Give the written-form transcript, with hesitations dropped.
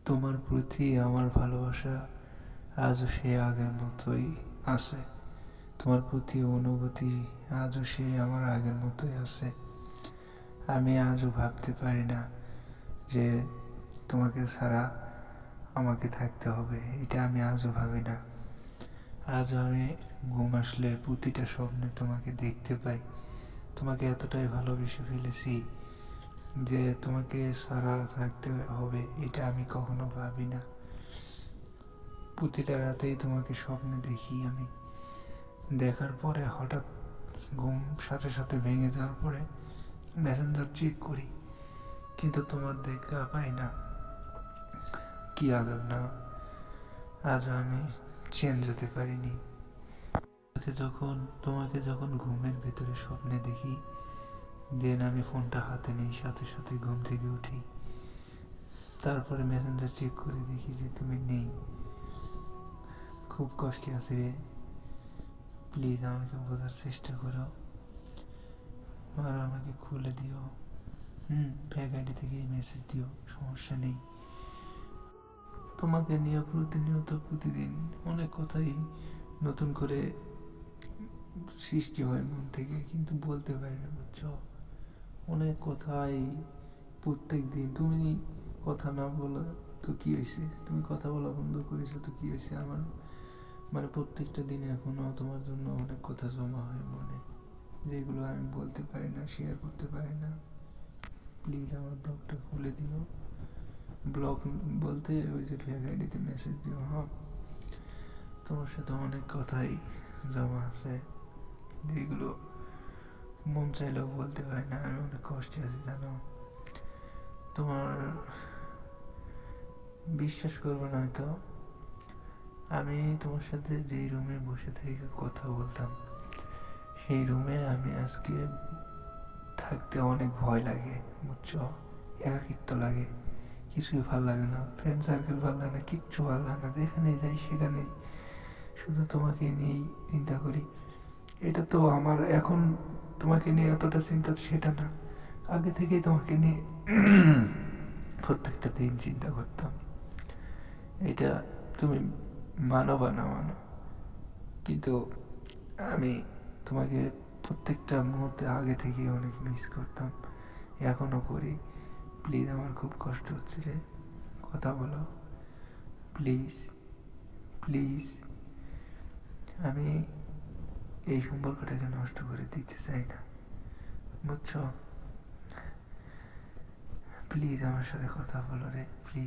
তোমার প্রতি আমার ভালোবাসা আজও সেই আগের মতোই আছে। তোমার প্রতি অনুভূতি আজও সেই আমার আগের মতোই আছে। আমি আজও ভাবতে পারি না যে তোমাকে ছাড়া আমাকে থাকতে হবে, এটা আমি আজও ভাবি না। আজও আমি ঘুম আসলে প্রতিটা স্বপ্নে তোমাকে দেখতে পাই। তোমাকে এতটাই ভালোবেসে ফেলেছি যে তোমাকে ছাড়া থাকতে হবে এটা আমি কখনো ভাবি না। প্রতিটা রাতেই তোমাকে স্বপ্নে দেখি আমি। দেখার পরে হঠাৎ ঘুম সাথে সাথে ভেঙে যাওয়ার পরে মেসেঞ্জার চেক করি, কিন্তু তোমার দেখা পাই না। কি আদর না, আজও আমি চেঞ্জ হতে পারিনি। তোমাকে যখন ঘুমের ভেতরে স্বপ্নে দেখি, দেন আমি ফোনটা হাতে নিই, সাথে সাথে ঘুম থেকে উঠি। তারপরে মেসেঞ্জার চেক করে দেখি যে তুমি নেই। খুব কষ্টে আছি রে, প্লিজ আমাকে বোঝার চেষ্টা করো আর আমাকে খুলে দিও। ব্যাক আইডি থেকে মেসেজ দিও, সমস্যা নেই। তোমাকে নিয়ে প্রতিনিয়ত প্রতিদিন অনেক কথাই নতুন করে সৃষ্টি হয় মন থেকে, কিন্তু বলতে পারি না, বুঝছো? অনেক কথাই প্রত্যেক দিন। তুমি কথা না বলা তো কি হয়েছে, তুমি কথা বলা বন্ধ করেছো তো কি হয়েছে? আমার প্রত্যেকটা দিনে এখনো তোমার জন্য অনেক কথা জমা হয় মনে, যেগুলো আমি বলতে পারি না, শেয়ার করতে পারি না। প্লিজ আমার ব্লগটা খুলে দিও। ব্লগ বলতে ওই যে ব্যাক আইডিতে মেসেজ দিও। হ্যাঁ, তোমার সাথে অনেক কথাই জমা আছে, যেগুলো মন চাইলেও বলতে পারি না। আমি অনেক কষ্টে আছি, জানো। তোমার বিশ্বাস করবে না হয়তো, আমি তোমার সাথে যেই রুমে বসে থেকে কথা বলতাম, সেই রুমে আমি আজকে থাকতে অনেক ভয় লাগে, বুঝছো? একাকিত্ব লাগে, কিছুই ভালো লাগে না, ফ্রেন্ড সার্কেল ভালো লাগে না, কিচ্ছু ভালো লাগে না। যেখানে যাই সেখানেই শুধু তোমাকে নিয়েই চিন্তা করি। এটা তো আমার এখন তোমাকে নিয়ে এতটা চিন্তা সেটা না, আগে থেকেই তোমাকে নিয়ে প্রত্যেকটা দিন চিন্তা করতাম। এটা তুমি মানো বা না মানো, কিন্তু আমি তোমাকে প্রত্যেকটা মুহূর্তে আগে থেকে অনেক মিস করতাম, এখনও করি। প্লিজ, আমার খুব কষ্ট হচ্ছে রে, কথা বলো প্লিজ, প্লিজ। আমি এই সম্পর্কটাকে নষ্ট করে দিতে চাই না, বুঝছো? প্লিজ আমার সাথে কথা বলো রে, প্লিজ।